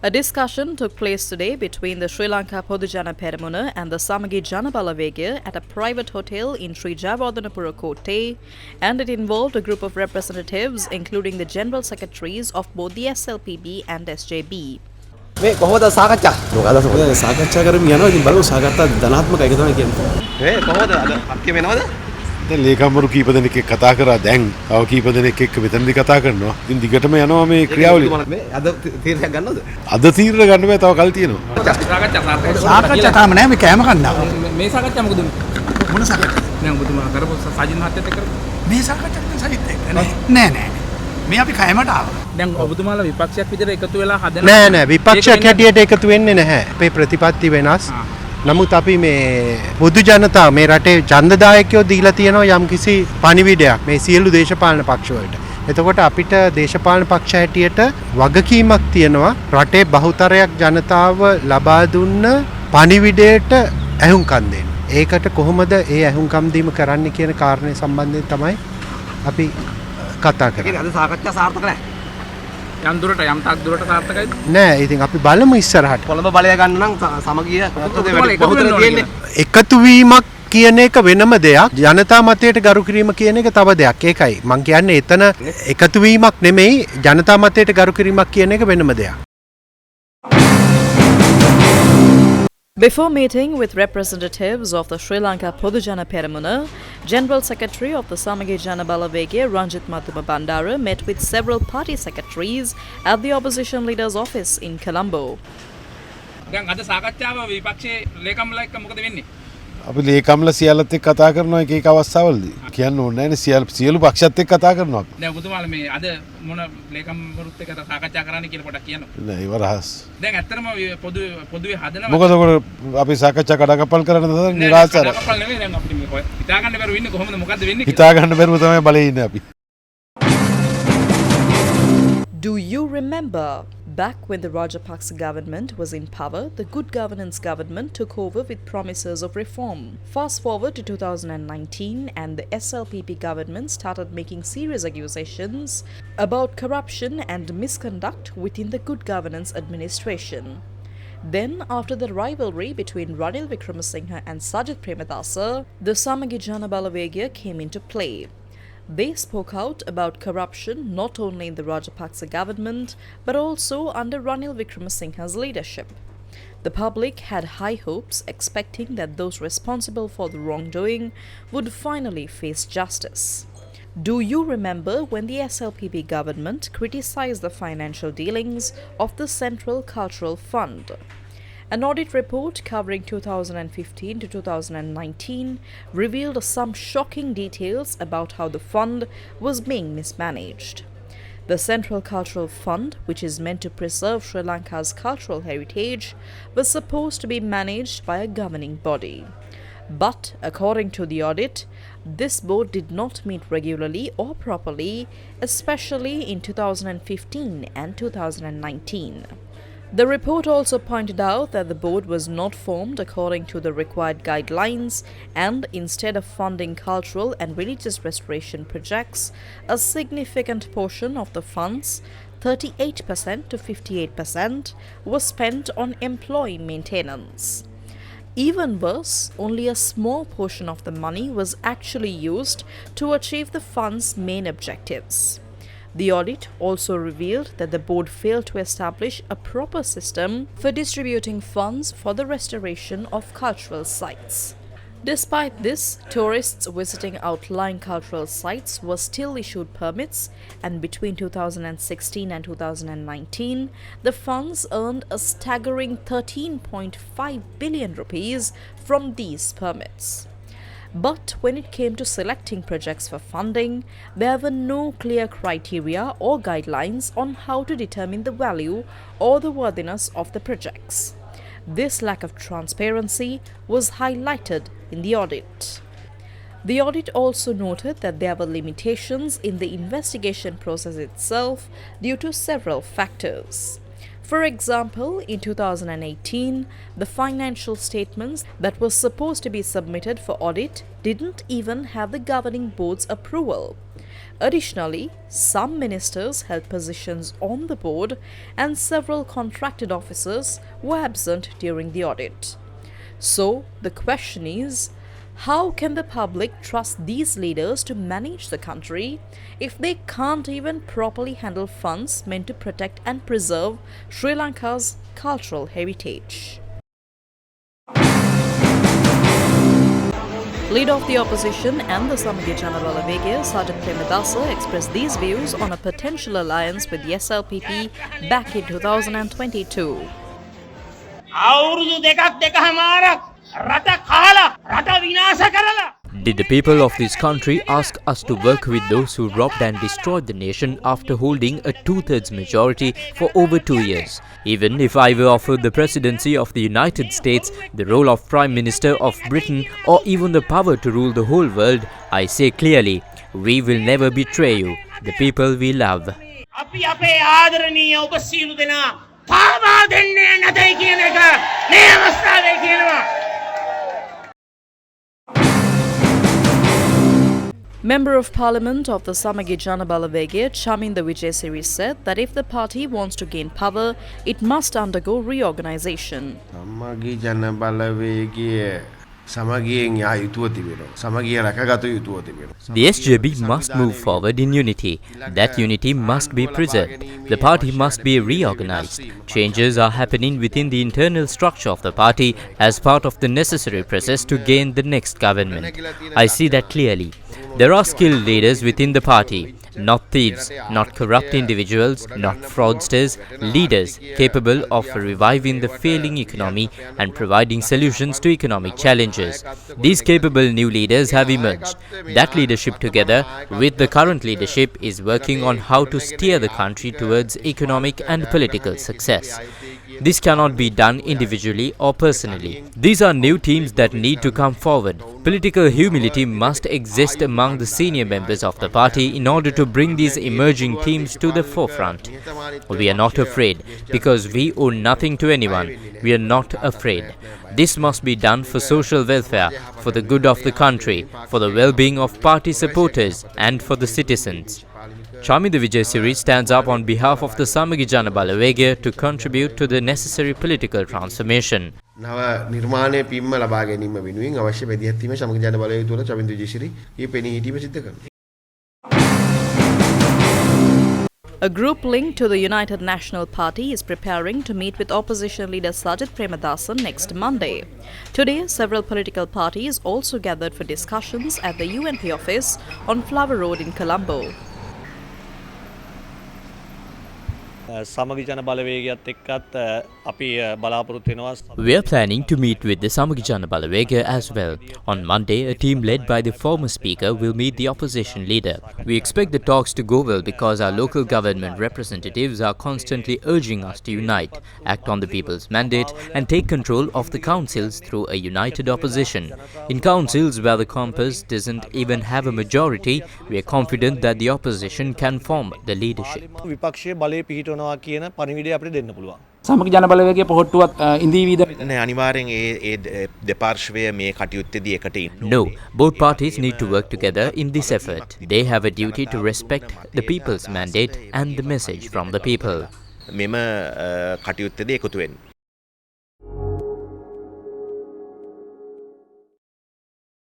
A discussion took place today between the Sri Lanka Podujana Peramuna and the Samagi Jana Balawegaya at a private hotel in Sri Jayawardhanapura Kotte, and it involved a group of representatives including the General Secretaries of both the SLPP and SJB. මේ කොහොමද සාකච්ඡා? මොකද සාකච්ඡා කරමින් යනවා. ඉතින් බලමු සාකච්ඡා ධනාත්මක එක තමයි කියන්නේ. මේ කොහොමද අද අක්කේ වෙනවද? දැන් ලේකම්වරු කීප දෙනෙක් එක්ක කතා කරා දැන් තව කීප දෙනෙක් එක්ක මෙතනදී කතා කරනවා. ඉතින් දිගටම යනවා මේ ක්‍රියාවලිය. මේ අද තීරණයක් ගන්නවද? අද තීරණ ගන්න බෑ තව කල් තියෙනවා. සාකච්ඡා තාම නෑ මේ කෑම කන්නා. මේ සාකච්ඡා මොකද උනේ? මොන සාකච්ඡාද? නෑ ඔබතුමා කරපු සාජින් මහත්තයත් එක්ක කරපු. මේ සාකච්ඡාවෙන් සජිත් එක්ක නෑ. මේ අපි කෑමට ආවා. දැන් ඔබතුමාලා විපක්ෂයක් විදිහට එකතු වෙලා හදන නෑ විපක්ෂයක් හැටියට එකතු වෙන්නේ නැහැ. අපේ ප්‍රතිපත්ති වෙනස්. නමුත් අපි මේ පොදු ජනතාව මේ රටේ ඡන්දදායකයෝ දීලා තියෙනවා යම්කිසි පණිවිඩයක් මේ සියලු දේශපාලන පක්ෂ වලට. එතකොට අපිට දේශපාලන පක්ෂ හැටියට වගකීමක් තියෙනවා රටේ බහුතරයක් ජනතාව ලබා දුන්න පණිවිඩයට ඇහුම්කන් දෙන්න. ඒකට කොහොමද ඒ ඇහුම්කන් දීම කරන්න කියන කාරණේ සම්බන්ධයෙන් තමයි අපි කතා කරන්නේ. අද සාකච්ඡා සාර්ථක නැහැ. යම් දුරට යම් තාක් දුරට සාර්ථකයිද? නෑ ඉතින් අපි බලමු ඉස්සරහට. කොළඹ බලය ගන්න නම් සමගිය බහුතර තියෙන්නේ. එකතු වීමක් කියන එක වෙනම දෙයක්. ජනතා මතයට ගරු කිරීම කියන එක තව දෙයක්. ඒකයි මම කියන්නේ එතන එකතු වීමක් නෙමෙයි ජනතා මතයට ගරු කිරීමක් කියන එක වෙනම දෙයක්. Before meeting with representatives of the Sri Lanka Podujana Peramuna, General Secretary of the Samagi Jana Balawegaya Ranjit Mathuma Bandara met with several party secretaries at the opposition leader's office in Colombo. දැන් අද සාකච්ඡාව විපක්ෂයේ ලේකම්ලා එක්ක මොකද වෙන්නේ? අපි ලේකම්ලා සියල්ලත් එක්ක කතා කරනවා එක එක අවස්ථාවලදී. කියන්න ඕනේ නැහැනේ සියලු පක්ෂත් එක්ක කතා කරනවා. දැන් ඔබතුමාලා මේ අද මොන ලේකම්වරුත් එක්ක සාකච්ඡා කරන්න කියලා පොඩ්ඩක් කියන්න. නෑ ඒව රහස්. දැන් ඇත්තටම පොදුවේ හදනවා. මොකද අපි සාකච්ඡා කඩකප්පල් කරන්න නිරාසර. කඩකප්පල් නෙමෙයි දැන් අපිට මේ හිතා ගන්න බැරුව ඉන්නේ කොහොමද මොකද්ද වෙන්නේ කියලා. හිතා ගන්න බැරුව තමයි බලේ ඉන්නේ අපි. Do you remember? Back when the Rajapaksa government was in power, the Good Governance government took over with promises of reform. Fast forward to 2019 and the SLPP government started making serious accusations about corruption and misconduct within the Good Governance administration. Then, after the rivalry between Ranil Wickremesinghe and Sajith Premadasa, the Samagi Jana Balawegaya came into play. They spoke out about corruption not only in the Rajapaksa government but also under Ranil Wickremesinghe's leadership. The public had high hopes, expecting that those responsible for the wrongdoing would finally face justice. Do you remember when the SLPP government criticized the financial dealings of the Central Cultural Fund? An audit report covering 2015 to 2019 revealed some shocking details about how the fund was being mismanaged. The Central Cultural Fund, which is meant to preserve Sri Lanka's cultural heritage, was supposed to be managed by a governing body. But, according to the audit, this board did not meet regularly or properly, especially in 2015 and 2019. The report also pointed out that the board was not formed according to the required guidelines, and instead of funding cultural and religious restoration projects, a significant portion of the funds, 38% to 58%, was spent on employee maintenance. Even worse, only a small portion of the money was actually used to achieve the fund's main objectives. The audit also revealed that the board failed to establish a proper system for distributing funds for the restoration of cultural sites. Despite this, tourists visiting outlying cultural sites were still issued permits, and between 2016 and 2019, the funds earned a staggering 13.5 billion rupees from these permits. But when it came to selecting projects for funding, there were no clear criteria or guidelines on how to determine the value or the worthiness of the projects. This lack of transparency was highlighted in the audit. The audit also noted that there were limitations in the investigation process itself due to several factors. For example, in 2018, the financial statements that were supposed to be submitted for audit didn't even have the governing board's approval. Additionally, some ministers held positions on the board and several contracted officers were absent during the audit. So, the question is, how can the public trust these leaders to manage the country if they can't even properly handle funds meant to protect and preserve Sri Lanka's cultural heritage? Leader of the opposition and the Samagi Janabalawege, Sajid Premadasa, expressed these views on a potential alliance with the SLPP back in 2022. Did the people of this country ask us to work with those who robbed and destroyed the nation after holding a 2/3 majority for over 2 years? Even if I were offered the presidency of the United States, the role of Prime Minister of Britain, or even the power to rule the whole world, I say clearly, we will never betray you, the people we love. Member of Parliament of the Samagi Janabalawege, Chaminda Vijayasiri, said that if the party wants to gain power, it must undergo reorganization. සමගි ජනබලවේගයේ සමගියෙන් යා යුතුව තිබෙනවා. සමගිය රැකගත යුතුව තිබෙනවා. The SJB must move forward in unity. That unity must be preserved. The party must be reorganized. Changes are happening within the internal structure of the party as part of the necessary process to gain the next government. I see that clearly. There are skilled leaders within the party, not thieves, not corrupt individuals, not fraudsters, leaders capable of reviving the failing economy and providing solutions to economic challenges. These capable new leaders have emerged. That leadership, together with the current leadership, is working on how to steer the country towards economic and political success. This cannot be done individually or personally. These are new teams that need to come forward. Political humility must exist among the senior members of the party in order to bring these emerging teams to the forefront. We are not afraid because we owe nothing to anyone. We are not afraid. This must be done for social welfare, for the good of the country, for the well-being of party supporters and for the citizens. Chaminda Vijayasiri stands up on behalf of the Samagi Janabalawege to contribute to the necessary political transformation. නව නිර්මාණය පිම්ම ලබා ගැනීම වෙනුවෙන් අවශ්‍ය පෙදිහත් වීම සමග ජනබලවේගය තුළ චමින්ද විජේශ්‍රී මේ පෙනී හිටීම සිද්ධ කරනවා. A group linked to the United National Party is preparing to meet with opposition leader Sajid Premadasa next Monday. Today, several political parties also gathered for discussions at the UNP office on Flower Road in Colombo. සමගි ජන බලවේගයත් එක්කත් අපි බලාපොරොත්තු වෙනවා. We are planning to meet with the Samagi Janabalawege as well. On Monday, a team led by the former speaker will meet the opposition leader. We expect the talks to go well because our local government representatives are constantly urging us to unite, act on the people's mandate and take control of the councils through a united opposition. In councils where the compass doesn't even have a majority, we are confident that the opposition can form the leadership. විපක්ෂයේ බලය පිහිටවනවා කියන පණිවිඩය අපිට දෙන්න පුළුවන්. සමගි ජනබලවේගයේ පොහොට්ටුවක් ඉඳීවිද? නෑ අනිවාර්යෙන් ඒ දෙපාර්ශ්වය මේ කටයුත්තේදී එකට ඉන්න. No, both parties need to work together in this effort. They have a duty to respect the people's mandate and the message from the people. මෙම කටයුත්තේදී එකතු වෙන්න.